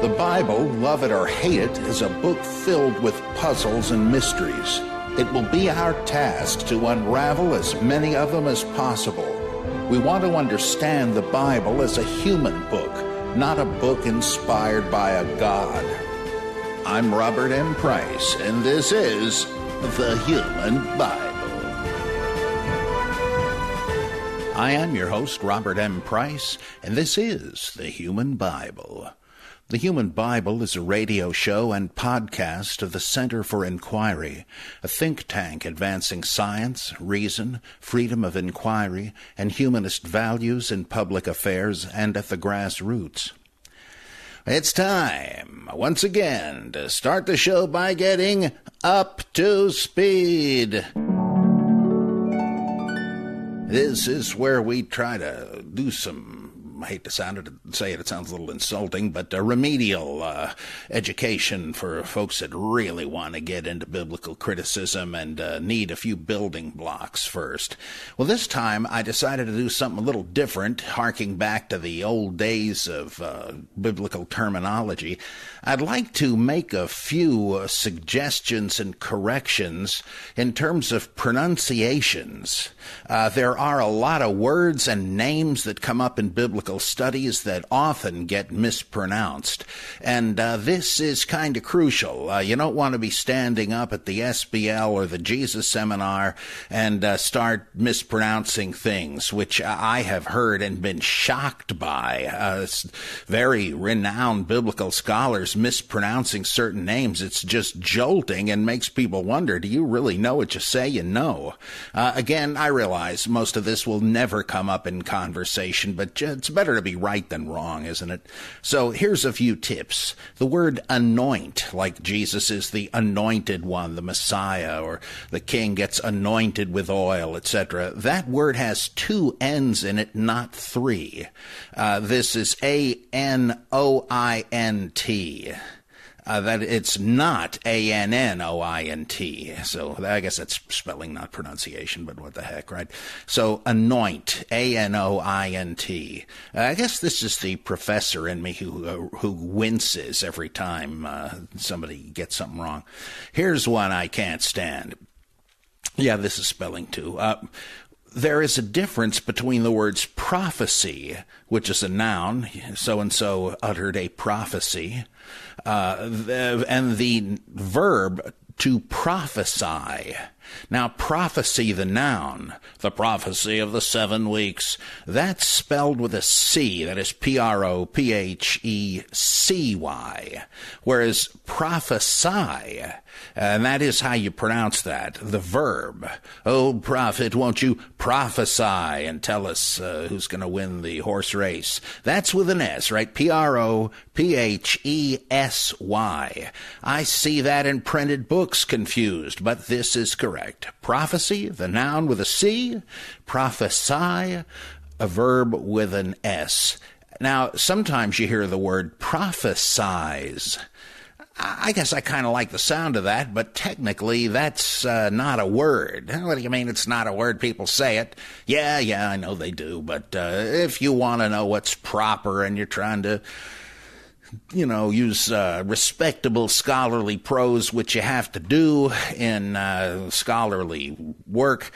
The Bible, love it or hate it, is a book filled with puzzles and mysteries. It will be our task to unravel as many of them as possible. We want to understand the Bible as a human book, not a book inspired by a god. I'm Robert M. Price, and this is The Human Bible. I am your host, Robert M. Price, and this is The Human Bible. The Human Bible is a radio show and podcast of the Center for Inquiry, a think tank advancing science, reason, freedom of inquiry, and humanist values in public affairs and at the grassroots. It's time, once again, to start the show by getting up to speed. This is where we try to do some, I hate to say it, it sounds a little insulting, but remedial education for folks that really want to get into biblical criticism and need a few building blocks first. Well, this time I decided to do something a little different, harking back to the old days of biblical terminology. I'd like to make a few suggestions and corrections in terms of pronunciations. There are a lot of words and names that come up in biblical studies that often get mispronounced, and this is kind of crucial. You don't want to be standing up at the SBL or the Jesus Seminar and start mispronouncing things, which I have heard and been shocked by. Very renowned biblical scholars mispronouncing certain names. It's just jolting and makes people wonder, do you really know what you say you know? Again, I realize most of this will never come up in conversation, but it's better to be right than wrong, isn't it? So here's a few tips. The word anoint, like Jesus is the anointed one, the Messiah, or the king gets anointed with oil, etc. That word has two N's in it, not three. This is A-N-O-I-N-T. That it's not A-N-N-O-I-N-T. So I guess that's spelling, not pronunciation, but what the heck, right? So anoint, A-N-O-I-N-T. I guess this is the professor in me who winces every time somebody gets something wrong. Here's one I can't stand. Yeah, this is spelling too. There is a difference between the words prophecy, which is a noun, so-and-so uttered a prophecy, and the verb to prophesy. Now, prophecy, the noun, the prophecy of the 7 weeks, that's spelled with a C, that is P-R-O-P-H-E-C-Y, whereas prophesy, and that is how you pronounce that, the verb. Oh, prophet, won't you prophesy and tell us who's going to win the horse race? That's with an S, right? P-R-O-P-H-E-S-Y. I see that in printed books confused, but this is correct. Prophecy, the noun with a C, prophesy, a verb with an S. Now, sometimes you hear the word prophesize. I guess I kind of like the sound of that, but technically that's not a word. What do you mean it's not a word? People say it. Yeah, I know they do, but if you want to know what's proper and you're trying to use respectable scholarly prose, which you have to do in scholarly work,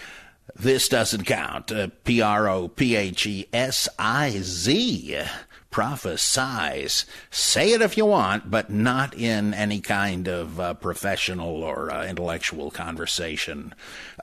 this doesn't count. P-R-O-P-H-E-S-I-Z. Prophesize. Say it if you want, but not in any kind of professional or intellectual conversation.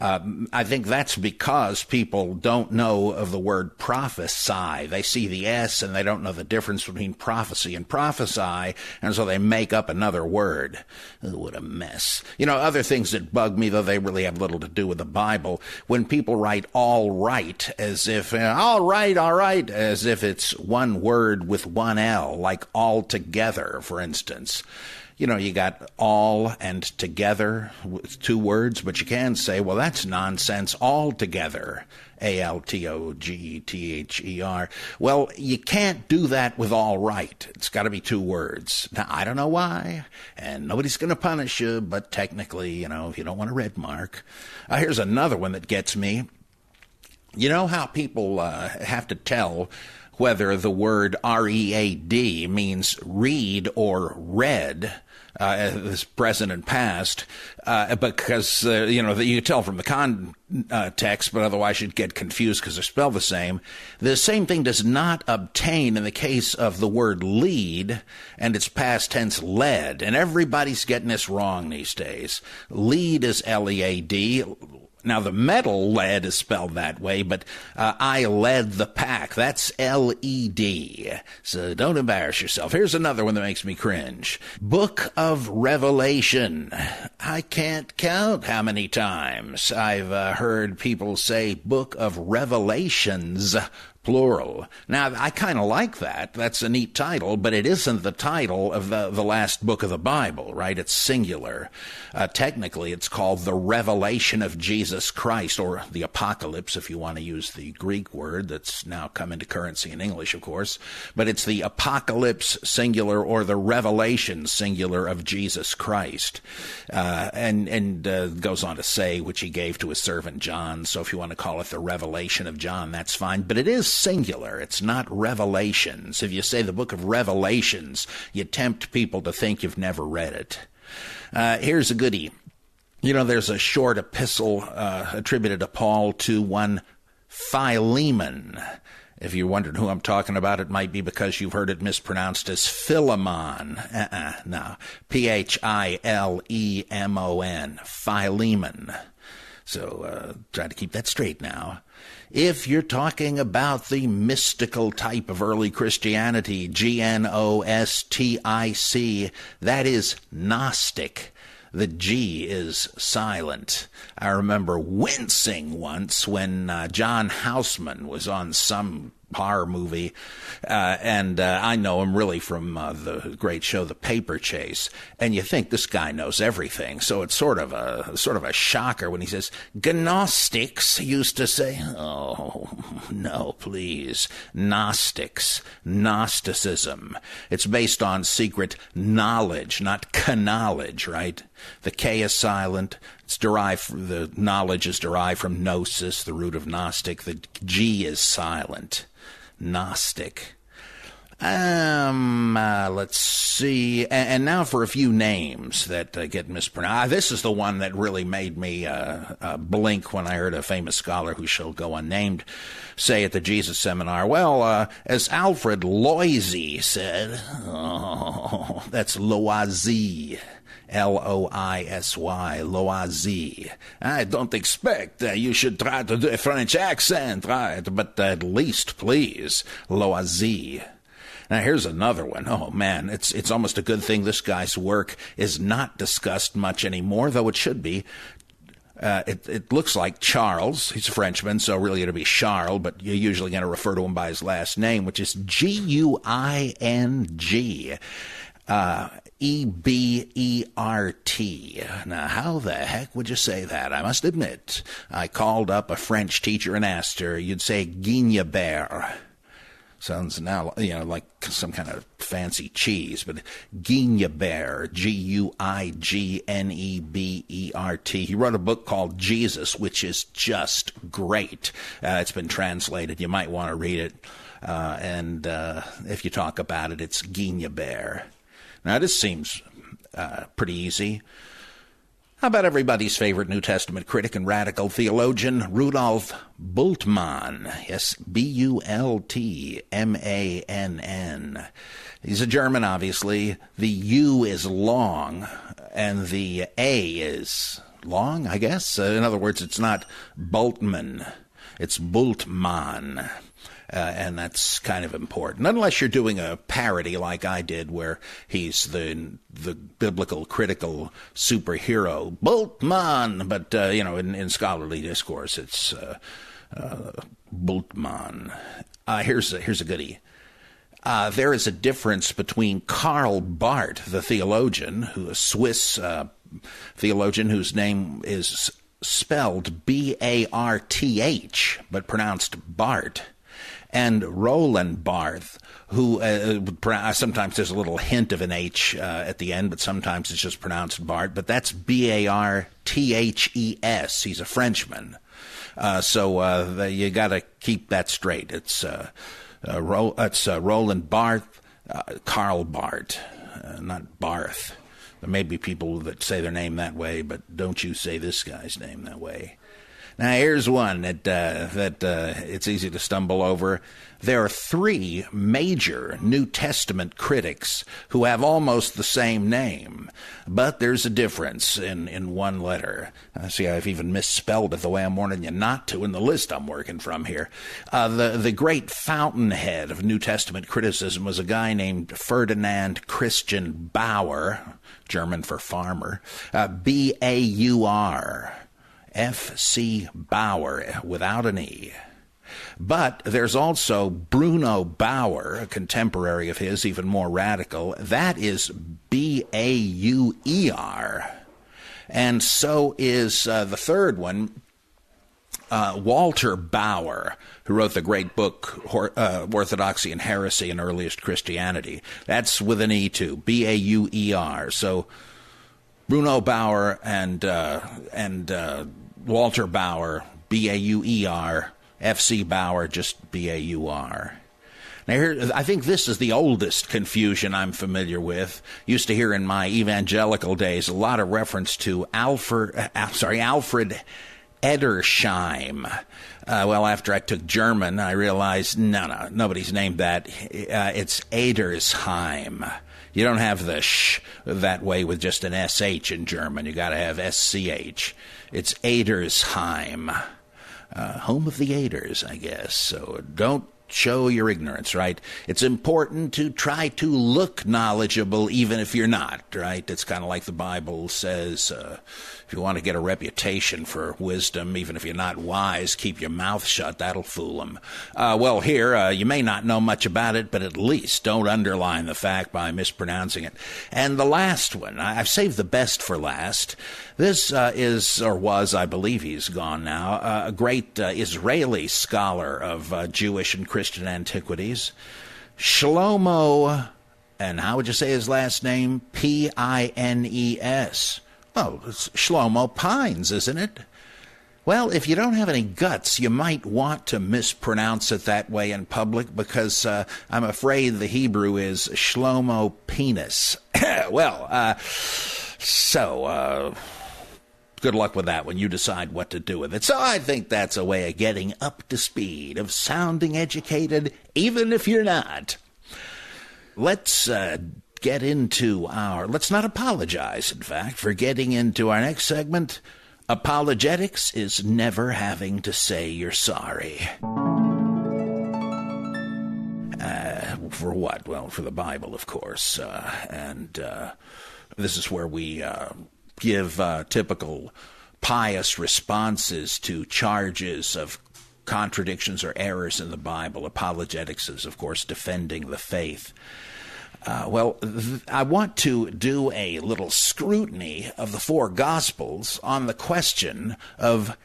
I think that's because people don't know of the word prophesy. They see the S and they don't know the difference between prophecy and prophesy, and so they make up another word. Oh, what a mess. Other things that bug me, though they really have little to do with the Bible, when people write all right as if, all right, as if it's one word with one L, like all together, for instance. You got all and together with 2 words, but you can say, well, that's nonsense altogether. A-L-T-O-G-E-T-H-E-R. Well, you can't do that with all right. It's got to be 2 words. Now, I don't know why, and nobody's going to punish you, but technically, if you don't want a red mark. Here's another one that gets me. You know how people have to tell whether the word R-E-A-D means read or read, this present and past, because, you tell from the context, but otherwise you'd get confused because they're spelled the same. The same thing does not obtain in the case of the word lead and its past tense led. And everybody's getting this wrong these days. Lead is L-E-A-D. Now, the metal lead is spelled that way, but I led the pack. That's L-E-D. So don't embarrass yourself. Here's another one that makes me cringe. Book of Revelation. I can't count how many times I've heard people say Book of Revelations, plural. Now, I kind of like that. That's a neat title, but it isn't the title of the last book of the Bible, right? It's singular. Technically, it's called the Revelation of Jesus Christ, or the Apocalypse, if you want to use the Greek word that's now come into currency in English, of course. But it's the Apocalypse singular, or the Revelation singular of Jesus Christ. And goes on to say, which he gave to his servant John. So if you want to call it the Revelation of John, that's fine. But it is singular. It's not Revelations. If you say the book of Revelations, you tempt people to think you've never read it. Here's a goodie. There's a short epistle attributed to Paul to one Philemon. If you're wondering who I'm talking about, it might be because you've heard it mispronounced as Philemon. No. P-H-I-L-E-M-O-N. Philemon. So try to keep that straight now. If you're talking about the mystical type of early Christianity, G-N-O-S-T-I-C, that is Gnostic. The G is silent. I remember wincing once when John Houseman was on some horror movie, and I know him really from the great show The Paper Chase, and you think this guy knows everything, so it's sort of a shocker when he says, Gnostics used to say, oh, no, please, Gnostics, Gnosticism. It's based on secret knowledge, not knowledge, right? The K is silent. The knowledge is derived from gnosis, the root of Gnostic. The G is silent. Gnostic. Let's see. And now for a few names that get mispronounced. This is the one that really made me blink when I heard a famous scholar who shall go unnamed say at the Jesus Seminar, well, as Alfred Loisy said, oh, that's Loisy. L-O-I-S-Y, Loisy. I don't expect you should try to do a French accent, right? But at least, please, Loisy. Now, here's another one. Oh, man, it's almost a good thing this guy's work is not discussed much anymore, though it should be. It looks like Charles. He's a Frenchman, so really it'll be Charles, but you're usually going to refer to him by his last name, which is G-U-I-N-G. E-B-E-R-T. Now, how the heck would you say that? I must admit, I called up a French teacher and asked her, you'd say Guignebert. Sounds now, like some kind of fancy cheese, but Guignebert, G-U-I-G-N-E-B-E-R-T. He wrote a book called Jesus, which is just great. It's been translated. You might want to read it. And if you talk about it, it's Guignebert. Now, this seems pretty easy. How about everybody's favorite New Testament critic and radical theologian, Rudolf Bultmann? Yes, B-U-L-T-M-A-N-N. He's a German, obviously. The U is long, and the A is long, I guess. In other words, it's not Bultmann. It's Bultmann. And that's kind of important. Unless you're doing a parody like I did where he's the biblical critical superhero, Bultmann. But, in scholarly discourse, it's Bultmann. Here's a goodie. There is a difference between Karl Barth, the theologian, a Swiss theologian whose name is spelled B-A-R-T-H, but pronounced Bart, and Roland Barth, who sometimes there's a little hint of an H at the end, but sometimes it's just pronounced Bart, but that's B-A-R-T-H-E-S. He's a Frenchman. So you got to keep that straight. It's Roland Barth, Karl Barth, not Barth. There may be people that say their name that way, but don't you say this guy's name that way. Now, here's one that it's easy to stumble over. There are 3 major New Testament critics who have almost the same name, but there's a difference in one letter. See, I've even misspelled it the way I'm warning you not to in the list I'm working from here. The great fountainhead of New Testament criticism was a guy named Ferdinand Christian Bauer, German for farmer, B-A-U-R. F.C. Bauer, without an E. But there's also Bruno Bauer, a contemporary of his, even more radical. That is B-A-U-E-R. And so is the third one, Walter Bauer, who wrote the great book Orthodoxy and Heresy and Earliest Christianity. That's with an E too, B-A-U-E-R. So Bruno Bauer and Walter Bauer, B-A-U-E-R, F.C. Bauer, just B-A-U-R. Now, here, I think this is the oldest confusion I'm familiar with. Used to hear in my evangelical days a lot of reference to Alfred Edersheim. Well, after I took German, I realized, no, nobody's named that. It's Edersheim. You don't have the sh that way with just an SH in German. You got to have SCH. It's Edersheim, home of the Aders, I guess. So don't show your ignorance, right? It's important to try to look knowledgeable even if you're not, right? It's kind of like the Bible says, if you want to get a reputation for wisdom, even if you're not wise, keep your mouth shut. That'll fool them. Well, here, you may not know much about it, but at least don't underline the fact by mispronouncing it. And the last one, I've saved the best for last. This is, or was, I believe he's gone now, a great Israeli scholar of Jewish and Christian antiquities, Shlomo, and how would you say his last name? P-I-N-E-S. Oh, it's Shlomo Pines, isn't it? Well, if you don't have any guts, you might want to mispronounce it that way in public because I'm afraid the Hebrew is Shlomo Penis. Well, good luck with that when you decide what to do with it. So I think that's a way of getting up to speed, of sounding educated, even if you're not. Let's get into let's not apologize, in fact, for getting into our next segment. Apologetics is never having to say you're sorry. For what? Well, for the Bible, of course. And this is where we give typical pious responses to charges of contradictions or errors in the Bible. Apologetics is, of course, defending the faith. I want to do a little scrutiny of the 4 Gospels on the question of,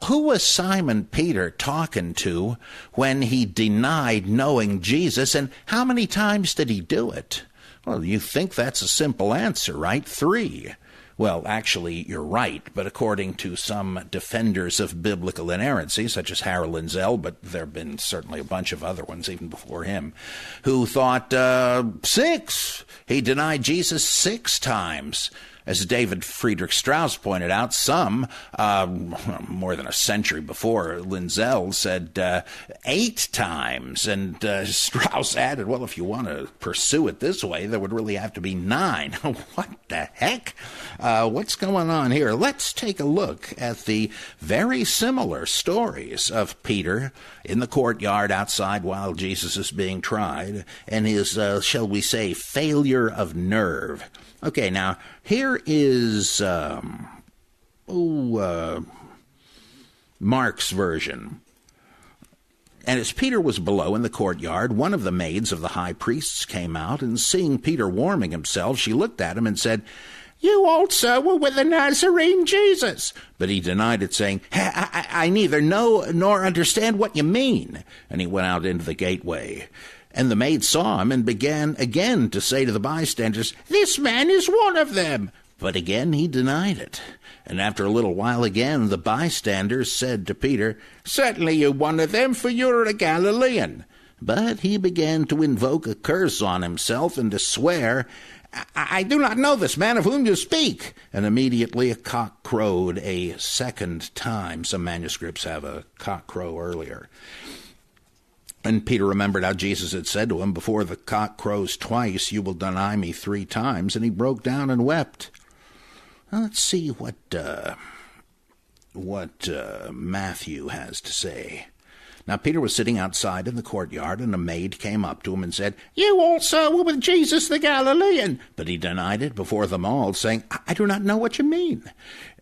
who was Simon Peter talking to when he denied knowing Jesus, and how many times did he do it? Well, you think that's a simple answer, right? 3. Well, actually, you're right, but according to some defenders of biblical inerrancy, such as Harold Lindsell, but there have been certainly a bunch of other ones even before him, who thought 6. He denied Jesus 6 times. As David Friedrich Strauss pointed out, some, more than a century before, Lindsell said 8 times. And Strauss added, well, if you want to pursue it this way, there would really have to be 9. What the heck? What's going on here? Let's take a look at the very similar stories of Peter in the courtyard outside while Jesus is being tried, and his, shall we say, failure of nerve. Okay, now, here is Mark's version. And as Peter was below in the courtyard, one of the maids of the high priests came out, and seeing Peter warming himself, she looked at him and said, "You also were with the Nazarene Jesus." But he denied it, saying, I neither know nor understand what you mean. And he went out into the gateway. And the maid saw him and began again to say to the bystanders, "This man is one of them." But again he denied it. And after a little while again, the bystanders said to Peter, "Certainly you're one of them, for you're a Galilean." But he began to invoke a curse on himself and to swear, I do not know this man of whom you speak." And immediately a cock crowed a second time. Some manuscripts have a cock crow earlier. And Peter remembered how Jesus had said to him, "Before the cock crows twice, you will deny me 3 times." And he broke down and wept. Now let's see what Matthew has to say. Now Peter was sitting outside in the courtyard, and a maid came up to him and said, "You also were with Jesus the Galilean." But he denied it before them all, saying, "I do not know what you mean."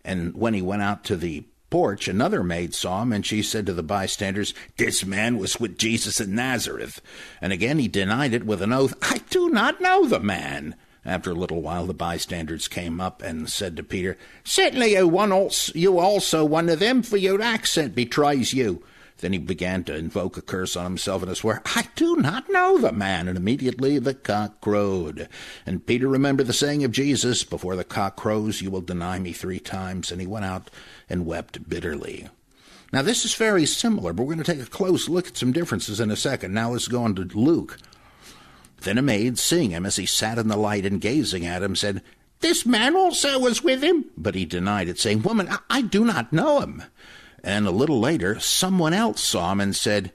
And when he went out to the porch, another maid saw him, and she said to the bystanders, "This man was with Jesus of Nazareth." And again he denied it with an oath, "I do not know the man." After a little while, the bystanders came up and said to Peter, "Certainly you also one of them, for your accent betrays you." Then he began to invoke a curse on himself and to swear, "I do not know the man." And immediately the cock crowed. And Peter remembered the saying of Jesus, "Before the cock crows, you will deny me 3 times." And he went out and wept bitterly. Now this is very similar, but we're going to take a close look at some differences in a second. Now let's go on to Luke. Then a maid, seeing him as he sat in the light and gazing at him, said, "This man also was with him." But he denied it, saying, "Woman, I do not know him." And a little later, someone else saw him and said,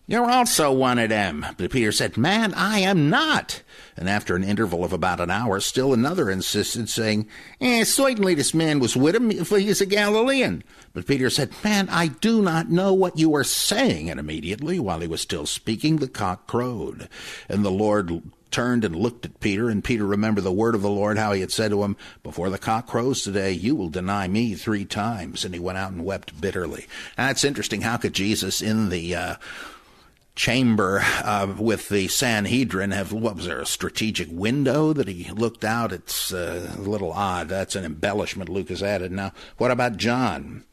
"You're also one of them." But Peter said, "Man, I am not." And after an interval of about an hour, still another insisted, saying, "Certainly this man was with him, for he is a Galilean." But Peter said, "Man, I do not know what you are saying." And immediately, while he was still speaking, the cock crowed. And the Lord turned and looked at Peter, and Peter remembered the word of the Lord, how he had said to him, "Before the cock crows today, you will deny me 3 times." And he went out and wept bitterly. Now, it's interesting. How could Jesus in the chamber with the Sanhedrin have, what was there, a strategic window that he looked out? It's a little odd. That's an embellishment Luke has added. Now, what about John?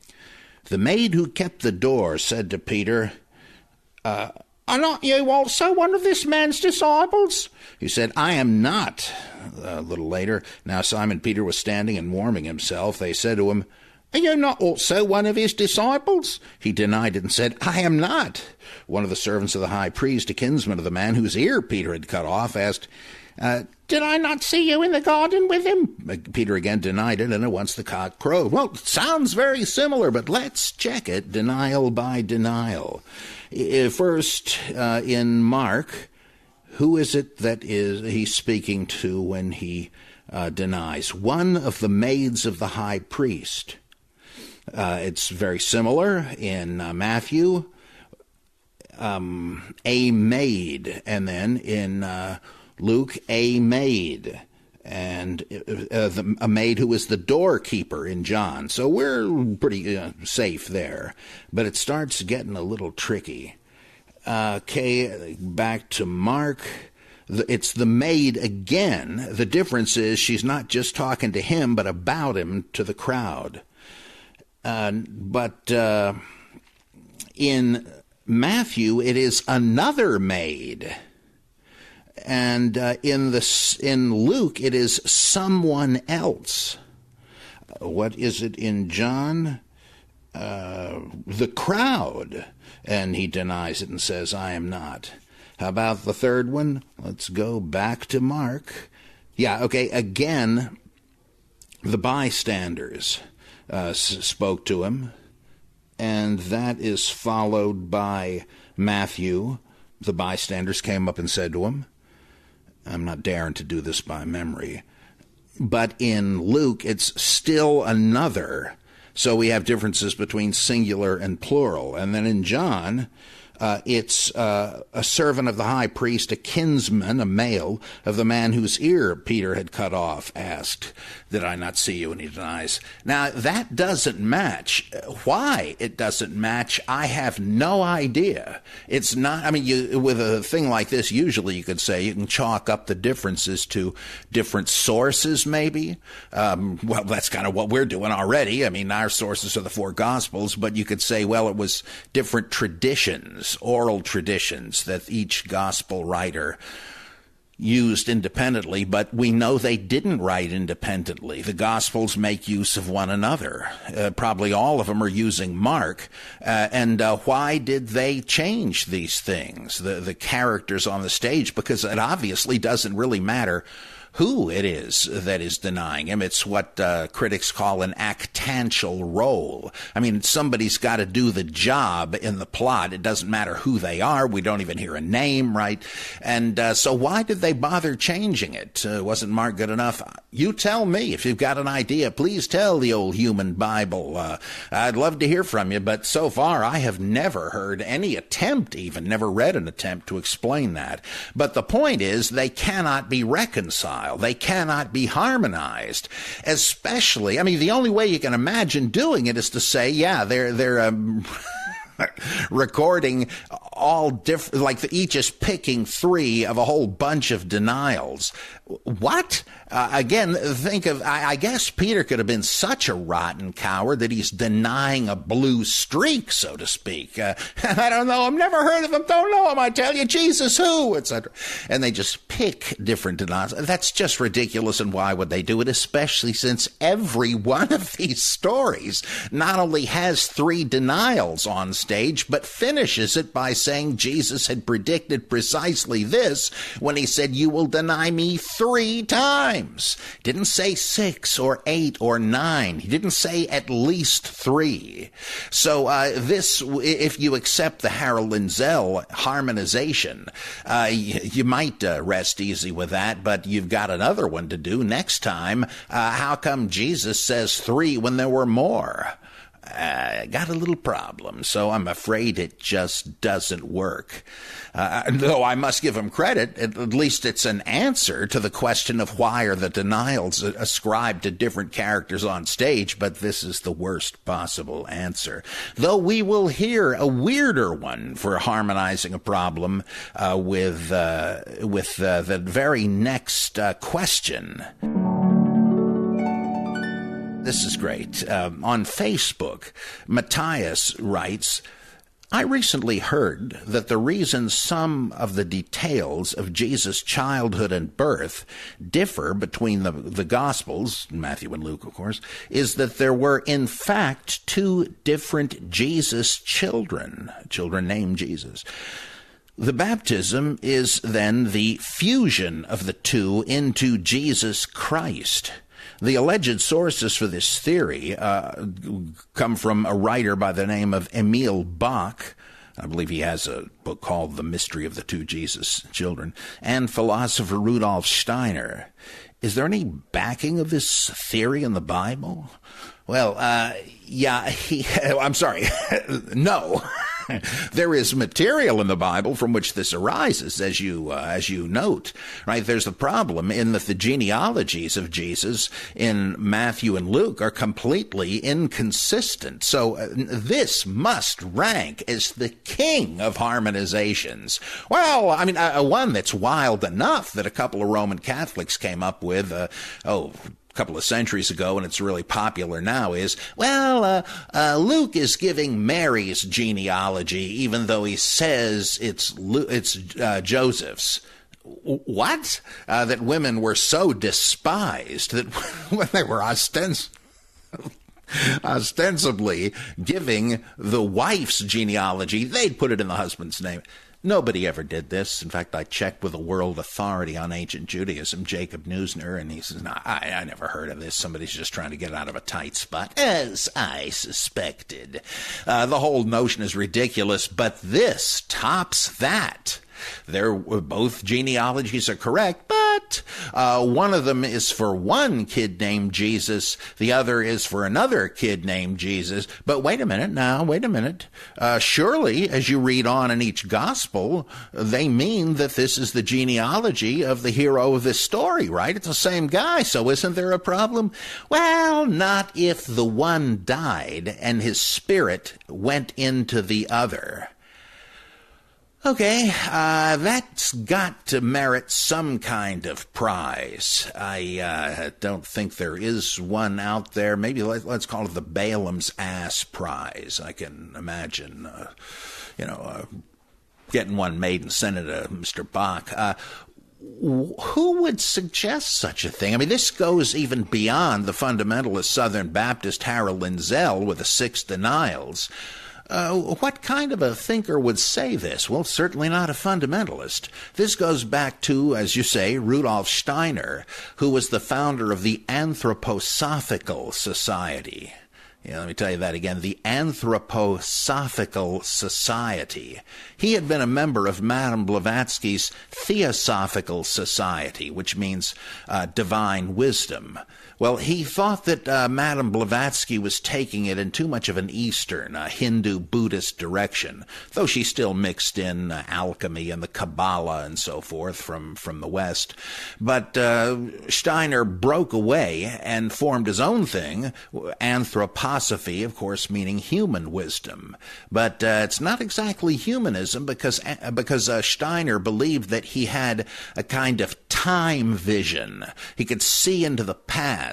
The maid who kept the door said to Peter, "Are not you also one of this man's disciples?" He said, "I am not." A little later, now Simon Peter was standing and warming himself. They said to him, "Are you not also one of his disciples?" He denied it and said, "I am not." One of the servants of the high priest, a kinsman of the man whose ear Peter had cut off, asked, "Did I not see you in the garden with him?" Peter again denied it, and at once the cock crowed. Well, it sounds very similar, but let's check it denial by denial. First, in Mark, who is it that he's speaking to when he denies? One of the maids of the high priest. It's very similar in Matthew, a maid, and then in Luke, a maid, and a maid who was the doorkeeper in John. So we're pretty safe there, but it starts getting a little tricky. Okay, back to Mark. It's the maid again. The difference is she's not just talking to him, but about him to the crowd. But in Matthew, it is another maid. And in Luke, it is someone else. What is it in John? The crowd. And he denies it and says, "I am not." How about the third one? Let's go back to Mark. Yeah, okay, again, the bystanders spoke to him, and that is followed by Matthew. The bystanders came up and said to him, I'm not daring to do this by memory, but in Luke, it's still another. So we have differences between singular and plural. And then in John, it's a servant of the high priest, a kinsman, a male, of the man whose ear Peter had cut off, asked, "Did I not see you?" And he denies. Now, that doesn't match. Why it doesn't match, I have no idea. It's not, I mean, with a thing like this, usually you could say you can chalk up the differences to different sources, maybe. Well, that's kind of what we're doing already. I mean, our sources are the 4 Gospels, but you could say, well, it was different traditions, oral traditions that each gospel writer used independently, but we know they didn't write independently. The Gospels make use of one another. Probably all of them are using Mark. And why did they change these things, the characters on the stage? Because it obviously doesn't really matter who it is that is denying him. It's what critics call an actantial role. I mean, somebody's got to do the job in the plot. It doesn't matter who they are. We don't even hear a name, right? And so why did they bother changing it? Wasn't Mark good enough? You tell me. If you've got an idea, please tell the old human Bible. I'd love to hear from you, but so far I have never heard any attempt, even never read an attempt to explain that. But the point is, they cannot be reconciled. They cannot be harmonized, especially, I mean, the only way you can imagine doing it is to say, yeah, they're recording all different, like each is picking three of a whole bunch of denials. What? Again, think of, I guess Peter could have been such a rotten coward that he's denying a blue streak, so to speak. I don't know, I've never heard of him, don't know him, I tell you, Jesus who, etc. And they just pick different denials. That's just ridiculous, and why would they do it? Especially since every one of these stories not only has three denials on stage, but finishes it by saying Jesus had predicted precisely this when he said, "You will deny me 3 times." Didn't say 6 or 8 or 9. He didn't say at least 3. So this, if you accept the Harold Lindsell harmonization, you might rest easy with that, but you've got another one to do next time. How come Jesus says 3 when there were more? Got a little problem, so I'm afraid it just doesn't work. Though I must give him credit, at least it's an answer to the question of why are the denials ascribed to different characters on stage, but this is the worst possible answer. Though we will hear a weirder one for harmonizing a problem with the very next question. This is great. On Facebook, Matthias writes, "I recently heard that the reason some of the details of Jesus' childhood and birth differ between the Gospels, Matthew and Luke, of course, is that there were, in fact, 2 different Jesus children named Jesus. The baptism is then the fusion of the 2 into Jesus Christ. The alleged sources for this theory come from a writer by the name of Emil Bach. I believe he has a book called The Mystery of the 2 Jesus Children, and philosopher Rudolf Steiner. Is there any backing of this theory in the Bible?" Well, yeah, I'm sorry, no. There is material in the Bible from which this arises, as you note, right? There's the problem in that the genealogies of Jesus in Matthew and Luke are completely inconsistent. So this must rank as the king of harmonizations. Well, I mean, one that's wild enough that a couple of Roman Catholics came up with, couple of centuries ago, and it's really popular now, is, Luke is giving Mary's genealogy, even though he says it's Joseph's. What? That women were so despised that when they were ostensibly giving the wife's genealogy, they'd put it in the husband's name. Nobody ever did this. In fact, I checked with a world authority on ancient Judaism, Jacob Neusner, and he says, no, I never heard of this. Somebody's just trying to get out of a tight spot, as I suspected. The whole notion is ridiculous, but this tops that. Both genealogies are correct, but one of them is for one kid named Jesus, the other is for another kid named Jesus. But wait a minute. Surely, as you read on in each gospel, they mean that this is the genealogy of the hero of this story, right? It's the same guy, so isn't there a problem? Well, not if the one died and his spirit went into the other. Okay, that's got to merit some kind of prize. I don't think there is one out there. Maybe let's call it the Balaam's Ass Prize. I can imagine, getting one made and sending it to Mr. Bach. who would suggest such a thing? I mean, this goes even beyond the fundamentalist Southern Baptist Harold Lindsell with the Six Denials. What kind of a thinker would say this? Well, certainly not a fundamentalist. This goes back to, as you say, Rudolf Steiner, who was the founder of the Anthroposophical Society. Yeah, let me tell you that again, the Anthroposophical Society. He had been a member of Madame Blavatsky's Theosophical Society, which means divine wisdom. Well, he thought that Madame Blavatsky was taking it in too much of an Eastern, Hindu-Buddhist direction, though she still mixed in alchemy and the Kabbalah and so forth from the West. But Steiner broke away and formed his own thing, anthroposophy, of course, meaning human wisdom. But it's not exactly humanism because Steiner believed that he had a kind of time vision. He could see into the past.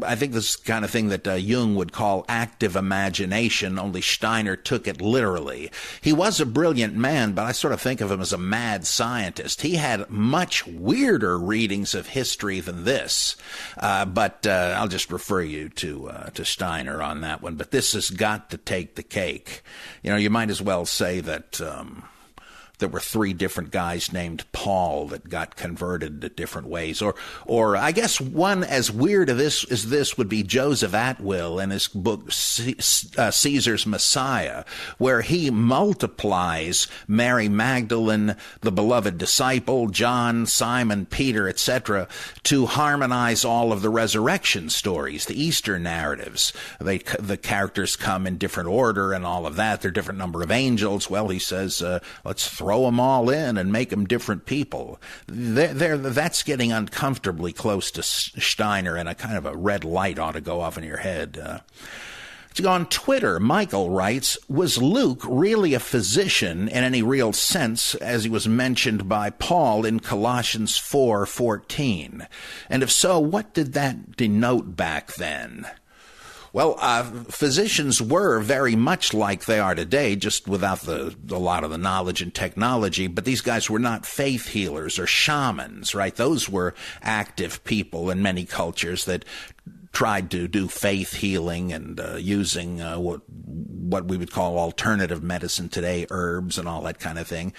I think this kind of thing that Jung would call active imagination, only Steiner took it literally. He was a brilliant man, but I sort of think of him as a mad scientist. He had much weirder readings of history than this. But I'll just refer you to Steiner on that one. But this has got to take the cake. You know, you might as well say that there were three different guys named Paul that got converted to different ways. Or I guess one as weird as this would be Joseph Atwill in his book Caesar's Messiah, where he multiplies Mary Magdalene, the beloved disciple, John, Simon, Peter, etc., to harmonize all of the resurrection stories, the Easter narratives. The characters come in different order and all of that. There are different number of angels. Well, he says, let's throw them all in and make them different people. That's getting uncomfortably close to Steiner, and a kind of a red light ought to go off in your head. On Twitter, Michael writes, was Luke really a physician in any real sense, as he was mentioned by Paul in Colossians 4:14? And if so, what did that denote back then? Well, physicians were very much like they are today, just without a lot of the knowledge and technology. But these guys were not faith healers or shamans, right? Those were active people in many cultures that tried to do faith healing and using what we would call alternative medicine today, herbs and all that kind of thing.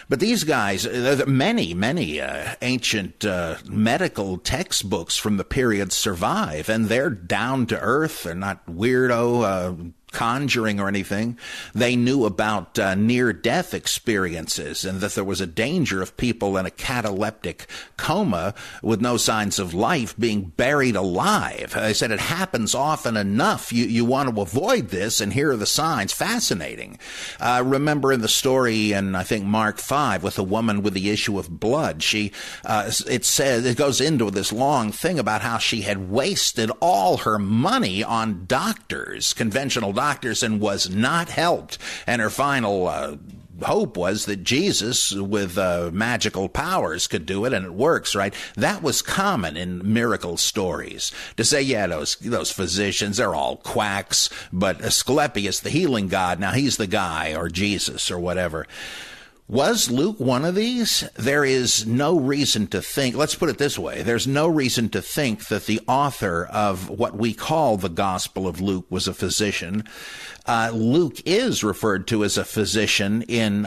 But these guys, many ancient medical textbooks from the period survive, and they're down to earth. They're not weirdo conjuring or anything. They knew about near-death experiences and that there was a danger of people in a cataleptic coma with no signs of life being buried alive. They said it happens often enough. You want to avoid this, and here are the signs. Fascinating. Remember in the story in, I think, Mark 5 with a woman with the issue of blood. It goes into this long thing about how she had wasted all her money on doctors, conventional doctors, and was not helped. And her final hope was that Jesus, with magical powers, could do it, and it works, right? That was common in miracle stories. To say, yeah, those physicians, they're all quacks, but Asclepius, the healing god, now he's the guy, or Jesus, or whatever. Was Luke one of these? There is no reason to think, let's put it this way, there's no reason to think that the author of what we call the Gospel of Luke was a physician. Luke is referred to as a physician in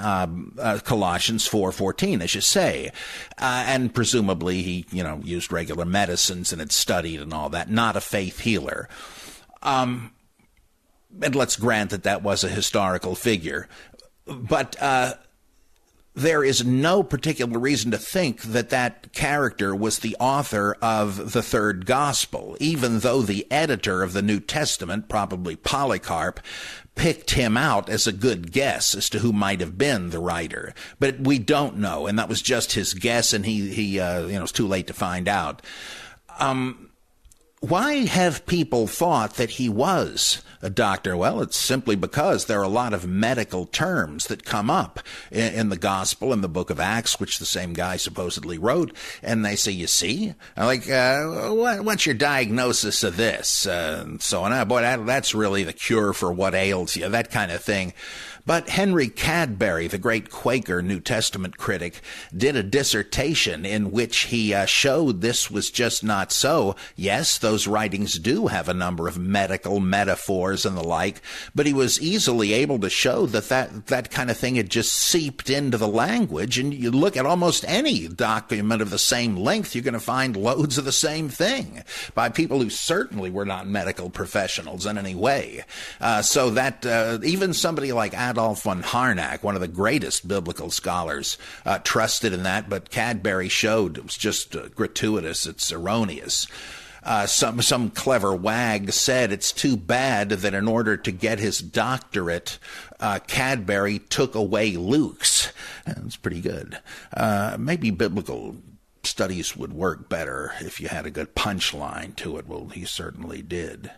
Colossians 4:14, as you say, and presumably he, used regular medicines and had studied and all that, not a faith healer. And let's grant that was a historical figure, but there is no particular reason to think that character was the author of the third gospel, even though the editor of the New Testament, probably Polycarp, picked him out as a good guess as to who might have been the writer. But we don't know, and that was just his guess, and he it's too late to find out. Why have people thought that he was a doctor? Well, it's simply because there are a lot of medical terms that come up in the gospel, in the book of Acts, which the same guy supposedly wrote, and they say, you see? Like, what's your diagnosis of this? And so on. Boy, that's really the cure for what ails you, that kind of thing. But Henry Cadbury, the great Quaker New Testament critic, did a dissertation in which he showed this was just not so. Yes, those writings do have a number of medical metaphors and the like, but he was easily able to show that kind of thing had just seeped into the language. And you look at almost any document of the same length, you're going to find loads of the same thing by people who certainly were not medical professionals in any way. So that even somebody like Adolf von Harnack, one of the greatest biblical scholars, trusted in that, but Cadbury showed it was just gratuitous, it's erroneous. Some clever wag said it's too bad that in order to get his doctorate, Cadbury took away Luke's. That's pretty good. Maybe biblical studies would work better if you had a good punchline to it. Well, he certainly did.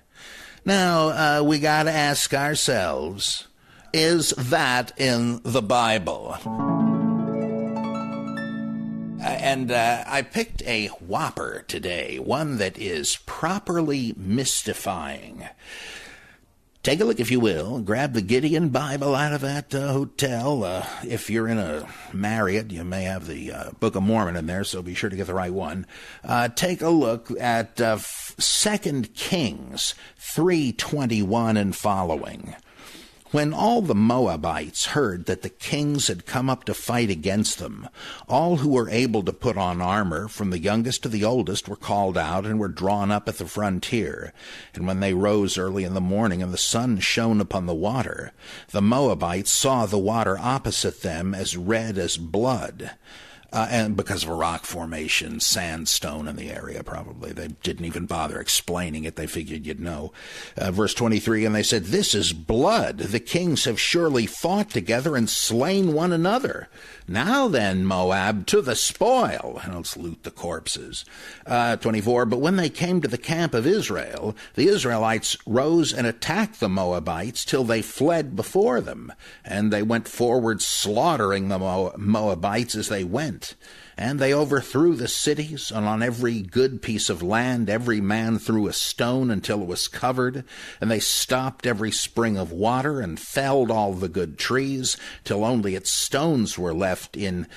Now, we got to ask ourselves, is that in the Bible? And I picked a whopper today, one that is properly mystifying. Take a look, if you will. Grab the Gideon Bible out of that hotel. If you're in a Marriott, you may have the Book of Mormon in there, so be sure to get the right one. Take a look at 2 Kings 3:21 and following. When all the Moabites heard that the kings had come up to fight against them, all who were able to put on armor, from the youngest to the oldest, were called out and were drawn up at the frontier. And when they rose early in the morning and the sun shone upon the water, the Moabites saw the water opposite them as red as blood. And because of a rock formation, sandstone in the area, probably. They didn't even bother explaining it. They figured you'd know. Verse 23, and they said, "This is blood. The kings have surely fought together and slain one another. Now then, Moab, to the spoil." And let's loot the corpses. 24, but when they came to the camp of Israel, the Israelites rose and attacked the Moabites till they fled before them. And they went forward, slaughtering the Moabites as they went. And they overthrew the cities, and on every good piece of land every man threw a stone until it was covered. And they stopped every spring of water, and felled all the good trees, till only its stones were left in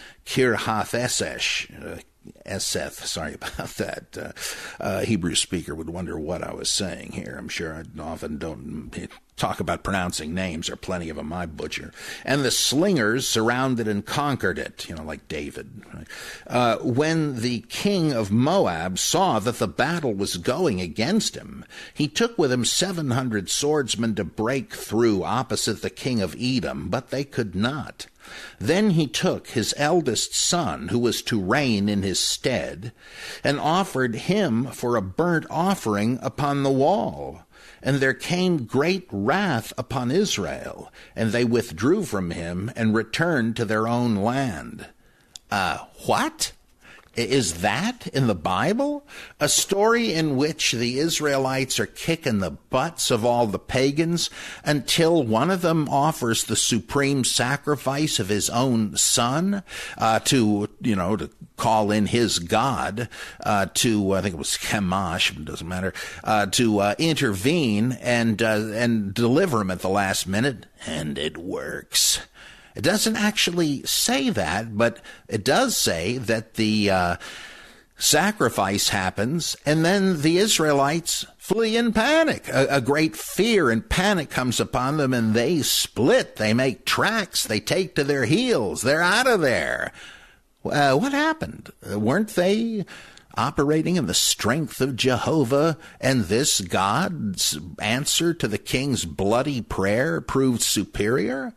Eseth, sorry about that. Hebrew speaker would wonder what I was saying here. I'm sure I often don't talk about pronouncing names. There are plenty of them I butcher. And the slingers surrounded and conquered it, like David. When the king of Moab saw that the battle was going against him, he took with him 700 swordsmen to break through opposite the king of Edom, but they could not. Then he took his eldest son, who was to reign in his stead, and offered him for a burnt offering upon the wall. And there came great wrath upon Israel, and they withdrew from him and returned to their own land. What? Is that in the Bible? A story in which the Israelites are kicking the butts of all the pagans until one of them offers the supreme sacrifice of his own son to call in his God, I think it was Chemosh, it doesn't matter, to intervene and deliver him at the last minute, and it works. It doesn't actually say that, but it does say that the sacrifice happens, and then the Israelites flee in panic. A great fear and panic comes upon them, and they split. They make tracks. They take to their heels. They're out of there. What happened? Weren't they operating in the strength of Jehovah, and this God's answer to the king's bloody prayer proved superior?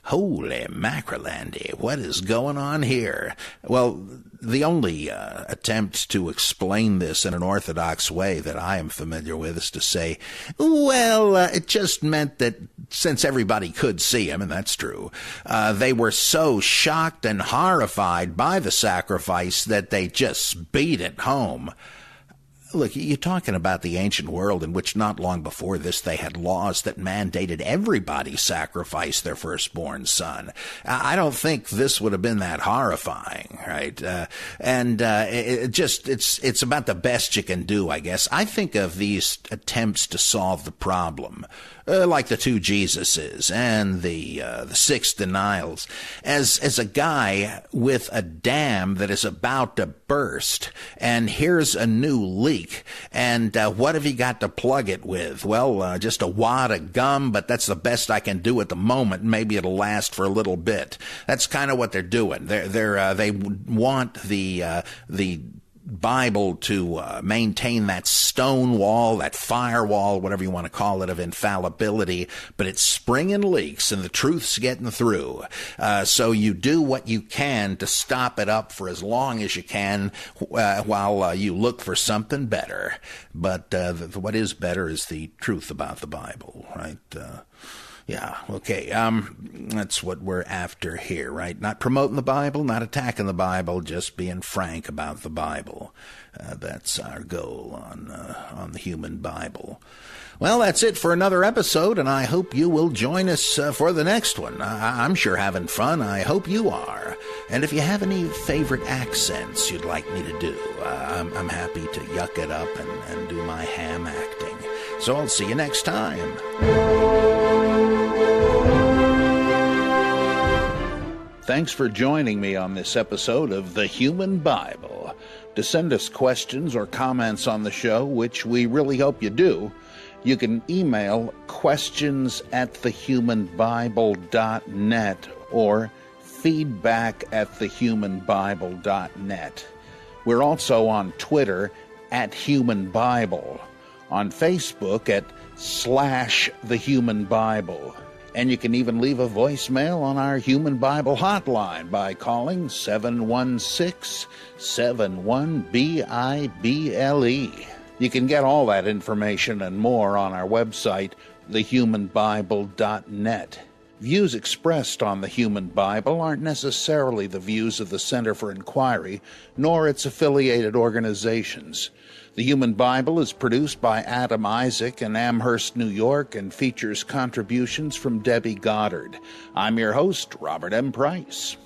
Holy mackerlandy, what is going on here? Well, the only attempt to explain this in an orthodox way that I am familiar with is to say, it just meant that since everybody could see him, and that's true, they were so shocked and horrified by the sacrifice that they just beat it home. Look, you're talking about the ancient world in which not long before this they had laws that mandated everybody sacrifice their firstborn son. I don't think this would have been that horrifying, right? It's about the best you can do, I guess. I think of these attempts to solve the problem, like the two Jesuses and the six denials, as a guy with a dam that is about to burst, and here's a new leak. And what have you got to plug it with? Well, just a wad of gum, but that's the best I can do at the moment. Maybe it'll last for a little bit. That's kind of what they're doing. They want the Bible to maintain that stone wall, that firewall, whatever you want to call it, of infallibility, but it's springing leaks and the truth's getting through. So you do what you can to stop it up for as long as you can while you look for something better. But what is better is the truth about the Bible, right? Yeah, okay, that's what we're after here, right? Not promoting the Bible, not attacking the Bible, just being frank about the Bible. That's our goal on the Human Bible. Well, that's it for another episode, and I hope you will join us for the next one. I'm sure having fun. I hope you are. And if you have any favorite accents you'd like me to do, I'm happy to yuck it up and do my ham acting. So I'll see you next time. Thanks for joining me on this episode of The Human Bible. To send us questions or comments on the show, which we really hope you do, you can email questions@thehumanbible.net or feedback@thehumanbible.net. We're also on Twitter @HumanBible, on Facebook @/TheHumanBible. And you can even leave a voicemail on our Human Bible hotline by calling 716-71-BIBLE. You can get all that information and more on our website, thehumanbible.net. Views expressed on the Human Bible aren't necessarily the views of the Center for Inquiry, nor its affiliated organizations. The Human Bible is produced by Adam Isaac in Amherst, New York, and features contributions from Debbie Goddard. I'm your host, Robert M. Price.